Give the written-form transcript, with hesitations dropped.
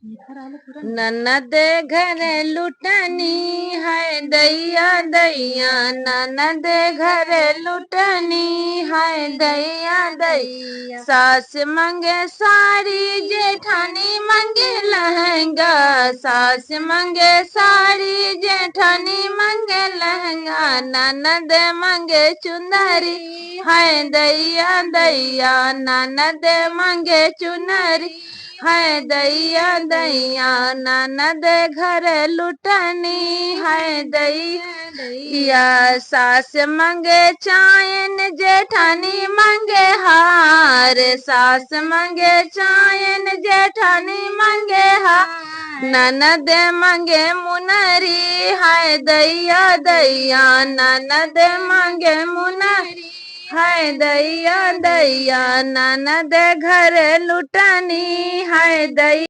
ननद घर लुटनी है दैया दैया, ननद घर लुटनी है दैया दैया। सास मंगे साड़ी जेठानी मंगे लहंगा, सास मंगे साड़ी जेठानी मंगे लहंगा। ननद मंगे चुनरी है दैया दैया, ननद मंगे चुनरी है दैया दैया। ननद घर लुटनी है दैया दैया। सास मंगे चायन जेठानी मंगे हार, सास मंगे चायन जेठानी मंगे हार। ननद मंगे मुनरी है दैया दैया, ननद मंगे मुनरी है दैया दैया। ननद घर लुटनी है दैया।